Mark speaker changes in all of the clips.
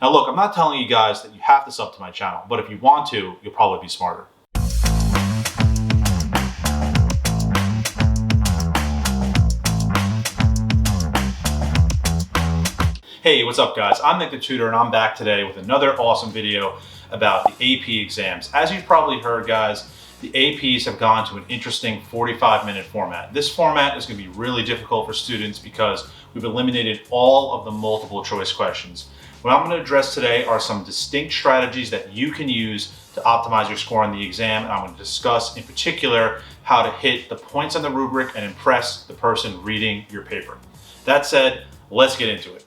Speaker 1: Now look, I'm not telling you guys that you have to sub to my channel, but if you want to, you'll probably be smarter. Hey, what's up guys? I'm Nick the Tutor and I'm back today with another awesome video about the AP exams. As you've probably heard guys, the APs have gone to an interesting 45-minute format. This format is going to be really difficult for students because we've eliminated all of the multiple choice questions. What I'm going to address today are some distinct strategies that you can use to optimize your score on the exam, and I'm going to discuss in particular how to hit the points on the rubric and impress the person reading your paper. That said, let's get into it.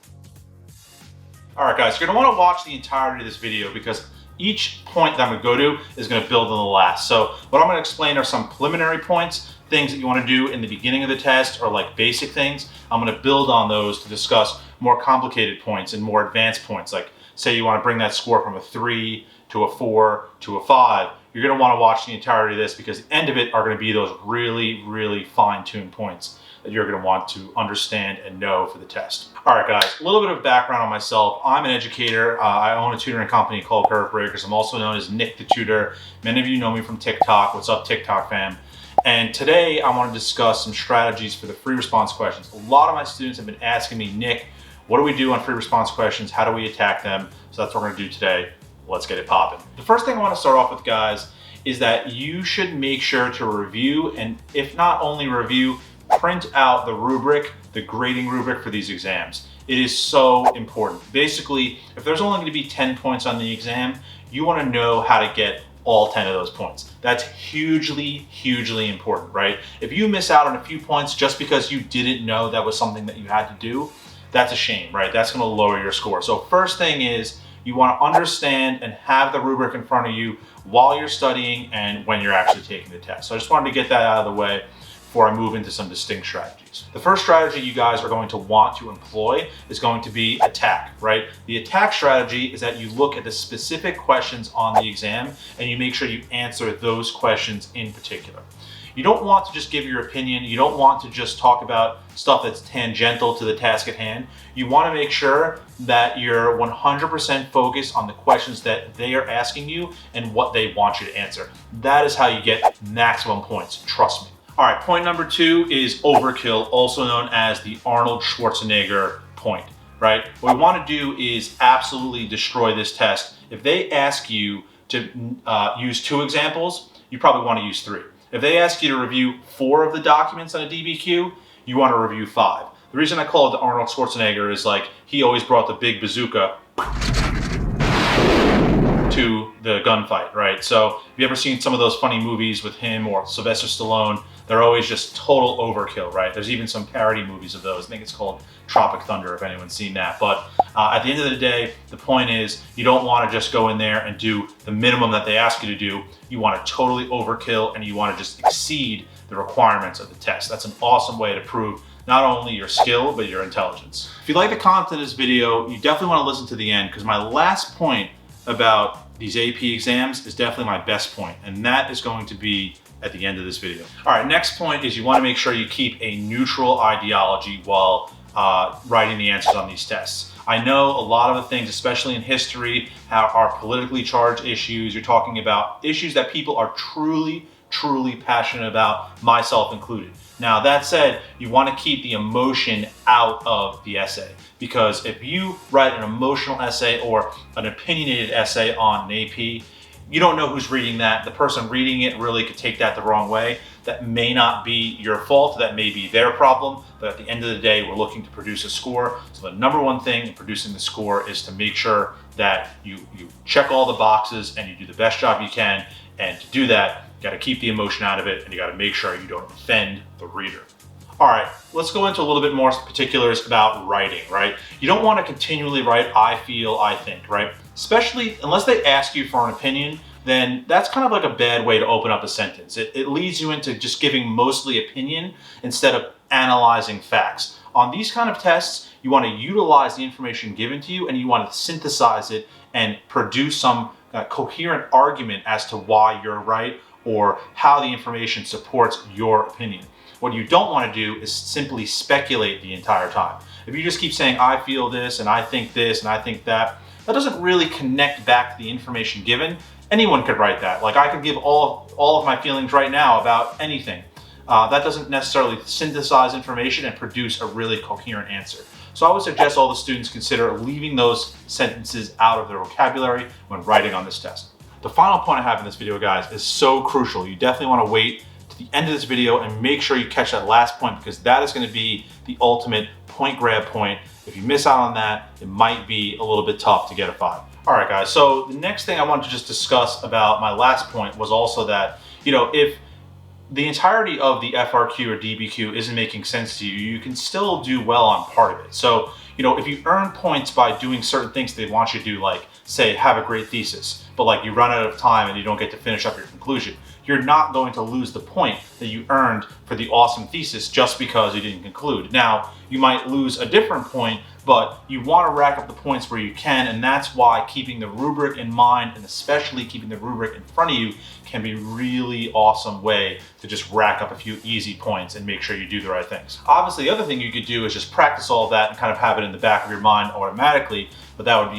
Speaker 1: All right guys, you're going to want to watch the entirety of this video because each point that I'm going to go to is going to build on the last. So what I'm going to explain are some preliminary points, things that you want to do in the beginning of the test or like basic things. I'm going to build on those to discuss more complicated points and more advanced points. Like say you want to bring that score from a 3 to a 4 to a 5. You're going to want to watch the entirety of this because the end of it are going to be those really, really fine-tuned points that you're going to want to understand and know for the test. All right guys, a little bit of background on myself. I'm an educator. I own a tutoring company called Curvebreakers. I'm also known as Nick the Tutor. Many of you know me from TikTok. What's up TikTok fam? And today I want to discuss some strategies for the free response questions. A lot of my students have been asking me, Nick, what do we do on free response questions? How do we attack them? So that's what we're going to do today. Let's get it popping. The first thing I want to start off with guys is that you should make sure to review, and if not only review, print out the rubric, the grading rubric for these exams. It is so important. Basically, if there's only going to be 10 points on the exam, you want to know how to get all 10 of those points. That's hugely, hugely important, right? If you miss out on a few points just because you didn't know that was something that you had to do, that's a shame, right? That's going to lower your score. So first thing is you want to understand and have the rubric in front of you while you're studying and when you're actually taking the test. So I just wanted to get that out of the way before I move into some distinct strategies. The first strategy you guys are going to want to employ is going to be attack, right? The attack strategy is that you look at the specific questions on the exam and you make sure you answer those questions in particular. You don't want to just give your opinion. You don't want to just talk about stuff that's tangential to the task at hand. You want to make sure that you're 100% focused on the questions that they are asking you and what they want you to answer. That is how you get maximum points, trust me. All right, point number 2 is overkill, also known as the Arnold Schwarzenegger point, right? What we want to do is absolutely destroy this test. If they ask you to use 2 examples, you probably want to use 3. If they ask you to review 4 of the documents on a DBQ, you want to review 5. The reason I call it the Arnold Schwarzenegger is like he always brought the big bazooka to the gunfight, right? So if you ever seen some of those funny movies with him or Sylvester Stallone, they're always just total overkill, right? There's even some parody movies of those. I think it's called Tropic Thunder, if anyone's seen that. But at the end of the day, the point is you don't want to just go in there and do the minimum that they ask you to do. You want to totally overkill and you want to just exceed the requirements of the test. That's an awesome way to prove not only your skill, but your intelligence. If you like the content of this video, you definitely want to listen to the end because my last point about these AP exams is definitely my best point, and that is going to be at the end of this video. All right, next point is you want to make sure you keep a neutral ideology while writing the answers on these tests. I know a lot of the things, especially in history, are politically charged issues. You're talking about issues that people are truly, truly passionate about, myself included. Now, that said, you want to keep the emotion out of the essay because if you write an emotional essay or an opinionated essay on an AP, you don't know who's reading that. The person reading it really could take that the wrong way. That may not be your fault. That may be their problem. But at the end of the day, we're looking to produce a score. So the number one thing in producing the score is to make sure that you check all the boxes and you do the best job you can. And to do that, you gotta keep the emotion out of it and you gotta make sure you don't offend the reader. All right, let's go into a little bit more particulars about writing, right? You don't want to continually write, I feel, I think, right? Especially unless they ask you for an opinion, then that's kind of like a bad way to open up a sentence. It leads you into just giving mostly opinion instead of analyzing facts. On these kind of tests, you want to utilize the information given to you and you want to synthesize it and produce some coherent argument as to why you're right or how the information supports your opinion. What you don't want to do is simply speculate the entire time. If you just keep saying, I feel this and I think that, that doesn't really connect back to the information given. Anyone could write that. Like I could give all of my feelings right now about anything. That doesn't necessarily synthesize information and produce a really coherent answer. So I would suggest all the students consider leaving those sentences out of their vocabulary when writing on this test. The final point I have in this video, guys, is so crucial. You definitely want to wait to the end of this video and make sure you catch that last point, because that is going to be the ultimate point grab point. If you miss out on that, it might be a little bit tough to get a 5. All right, guys, so the next thing I wanted to just discuss about my last point was also that, if the entirety of the FRQ or DBQ isn't making sense to you, you can still do well on part of it. So, if you earn points by doing certain things they want you to do, like say, have a great thesis, but like you run out of time and you don't get to finish up your conclusion, you're not going to lose the point that you earned for the awesome thesis just because you didn't conclude. Now, you might lose a different point, but you want to rack up the points where you can, and that's why keeping the rubric in mind, and especially keeping the rubric in front of you, can be a really awesome way to just rack up a few easy points and make sure you do the right things. Obviously, the other thing you could do is just practice all of that and kind of have it in the back of your mind automatically, but that would,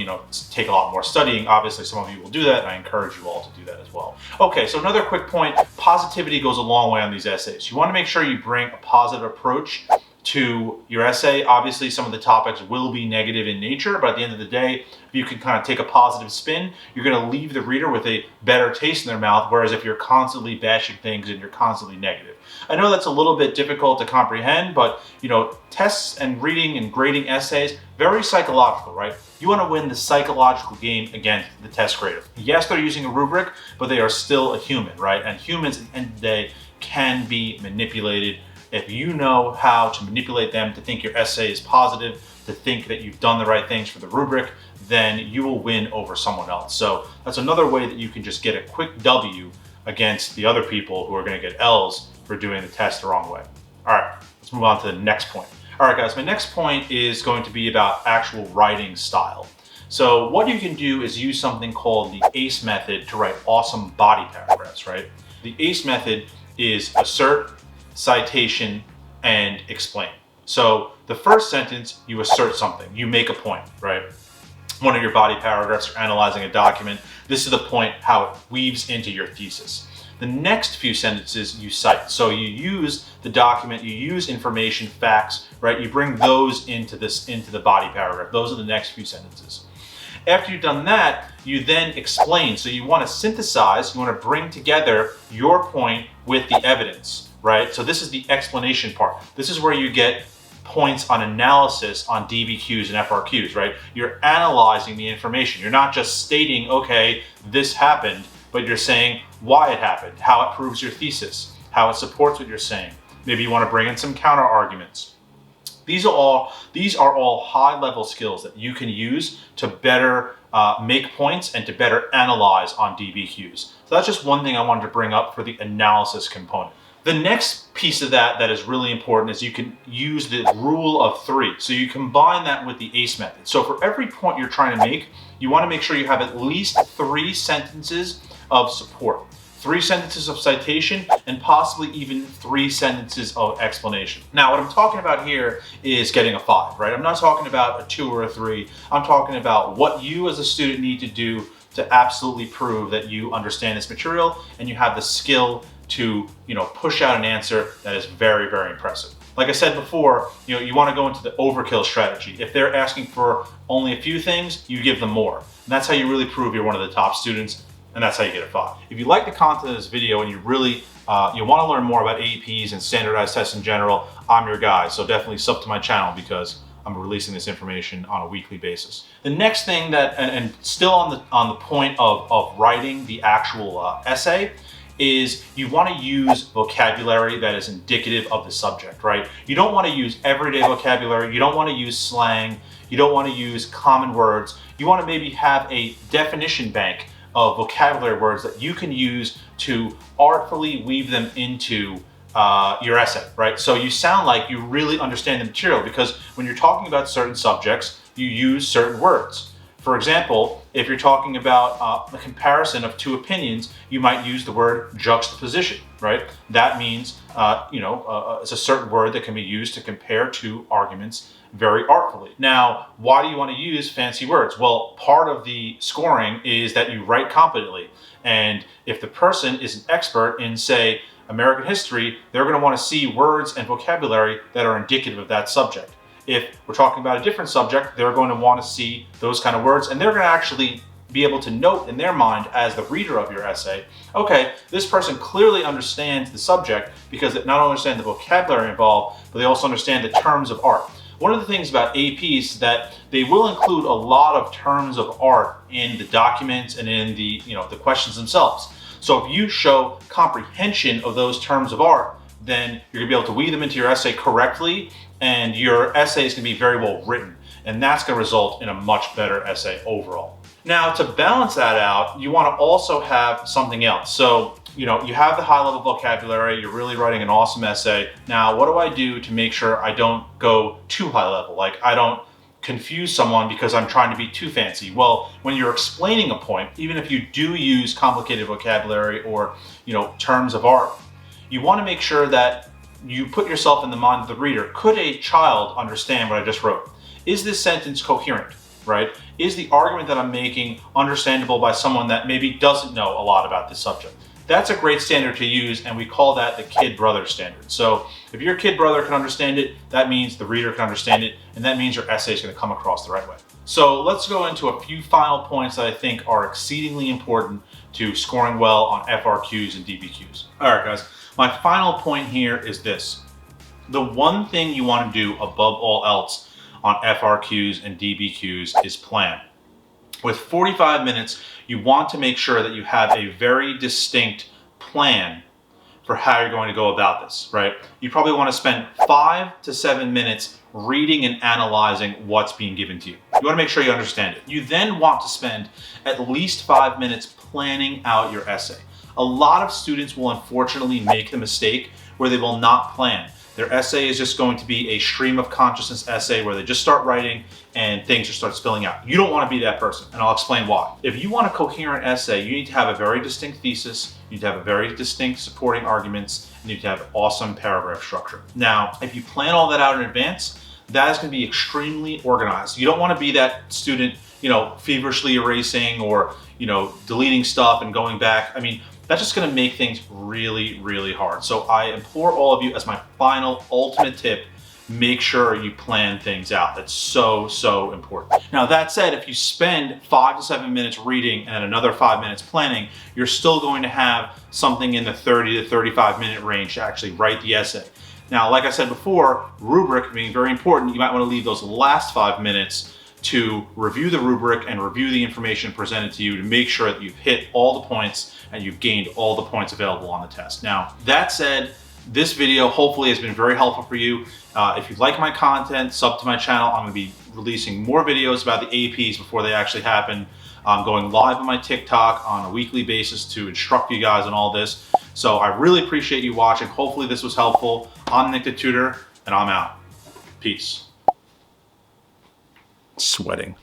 Speaker 1: take a lot more studying. Obviously, some of you will do that, and I encourage you all to do that as well. Okay, so another quick point, positivity goes a long way on these essays. You want to make sure you bring a positive approach to your essay. Obviously, some of the topics will be negative in nature, but at the end of the day, if you can kind of take a positive spin, you're going to leave the reader with a better taste in their mouth, whereas if you're constantly bashing things and you're constantly negative. I know that's a little bit difficult to comprehend, but tests and reading and grading essays, very psychological, right? You want to win the psychological game against the test grader. Yes, they're using a rubric, but they are still a human, right? And humans at the end of the day can be manipulated. If you know how to manipulate them to think your essay is positive, to think that you've done the right things for the rubric, then you will win over someone else. So that's another way that you can just get a quick W against the other people who are going to get L's for doing the test the wrong way. All right, let's move on to the next point. All right, guys, my next point is going to be about actual writing style. So what you can do is use something called the ACE method to write awesome body paragraphs, right? The ACE method is assert, citation, and explain. So the first sentence, you assert something, you make a point, right? One of your body paragraphs, you're analyzing a document. This is the point, how it weaves into your thesis. The next few sentences you cite. So you use the document, you use information, facts, right? You bring those into the body paragraph. Those are the next few sentences. After you've done that, you then explain. So you want to synthesize, you want to bring together your point with the evidence, right? So this is the explanation part. This is where you get points on analysis on DBQs and FRQs, right? You're analyzing the information. You're not just stating, okay, this happened, but you're saying why it happened, how it proves your thesis, how it supports what you're saying. Maybe you want to bring in some counter arguments. These are all high-level skills that you can use to better make points and to better analyze on DBQs. So that's just one thing I wanted to bring up for the analysis component. The next piece of that is really important is you can use the rule of 3. So you combine that with the ACE method. So for every point you're trying to make, you want to make sure you have at least 3 sentences of support, 3 sentences of citation, and possibly even 3 sentences of explanation. Now, what I'm talking about here is getting a 5, right? I'm not talking about a 2 or a 3. I'm talking about what you as a student need to do to absolutely prove that you understand this material and you have the skill to push out an answer that is very, very impressive. Like I said before, you want to go into the overkill strategy. If they're asking for only a few things, you give them more. And that's how you really prove you're one of the top students, and that's how you get a 5. If you like the content of this video and you really you want to learn more about APs and standardized tests in general, I'm your guy. So definitely sub to my channel because I'm releasing this information on a weekly basis. The next thing that, and still on the point of writing the actual essay, is you want to use vocabulary that is indicative of the subject, right? You don't want to use everyday vocabulary. You don't want to use slang. You don't want to use common words. You want to maybe have a definition bank of vocabulary words that you can use to artfully weave them into your essay, right? So you sound like you really understand the material, because when you're talking about certain subjects, you use certain words. For example, if you're talking about a comparison of two opinions, you might use the word juxtaposition, right? That means, it's a certain word that can be used to compare two arguments very artfully. Now, why do you want to use fancy words? Well, part of the scoring is that you write competently. And if the person is an expert in, say, American history, they're going to want to see words and vocabulary that are indicative of that subject. If we're talking about a different subject, they're going to want to see those kind of words, and they're going to actually be able to note in their mind as the reader of your essay, okay, this person clearly understands the subject because they not only understand the vocabulary involved, but they also understand the terms of art. One of the things about APs is that they will include a lot of terms of art in the documents and in the questions themselves. So if you show comprehension of those terms of art, then you're going to be able to weave them into your essay correctly, and your essay is going to be very well written, and that's going to result in a much better essay overall. Now, to balance that out, you want to also have something else. So, you have the high level vocabulary, you're really writing an awesome essay. Now, what do I do to make sure I don't go too high level? Like, I don't confuse someone because I'm trying to be too fancy. Well, when you're explaining a point, even if you do use complicated vocabulary or, terms of art, you want to make sure that you put yourself in the mind of the reader. Could a child understand what I just wrote? Is this sentence coherent, right? Is the argument that I'm making understandable by someone that maybe doesn't know a lot about this subject? That's a great standard to use, and we call that the kid brother standard. So if your kid brother can understand it, that means the reader can understand it, and that means your essay is going to come across the right way. So let's go into a few final points that I think are exceedingly important to scoring well on FRQs and DBQs. All right, guys. My final point here is this. The one thing you want to do above all else on FRQs and DBQs is plan. With 45 minutes, you want to make sure that you have a very distinct plan for how you're going to go about this, right? You probably want to spend 5 to 7 minutes reading and analyzing what's being given to you. You want to make sure you understand it. You then want to spend at least 5 minutes planning out your essay. A lot of students will unfortunately make the mistake where they will not plan. Their essay is just going to be a stream of consciousness essay where they just start writing and things just start spilling out. You don't want to be that person, and I'll explain why. If you want a coherent essay, you need to have a very distinct thesis, you need to have a very distinct supporting arguments, and you need to have awesome paragraph structure. Now, if you plan all that out in advance, that is going to be extremely organized. You don't want to be that student, feverishly erasing or, deleting stuff and going back. I mean, that's just going to make things really, really hard. So I implore all of you, as my final ultimate tip, make sure you plan things out. That's so, so important. Now, that said, if you spend 5 to 7 minutes reading and another 5 minutes planning, you're still going to have something in the 30 to 35 minute range to actually write the essay. Now, like I said before, rubric being very important, you might want to leave those last 5 minutes to review the rubric and review the information presented to you to make sure that you've hit all the points and you've gained all the points available on the test. Now, that said, this video hopefully has been very helpful for you. If you like my content, sub to my channel. I'm going to be releasing more videos about the APs before they actually happen. I'm going live on my TikTok on a weekly basis to instruct you guys on all this. So I really appreciate you watching. Hopefully this was helpful. I'm Nick the Tutor, and I'm out. Peace. Sweating.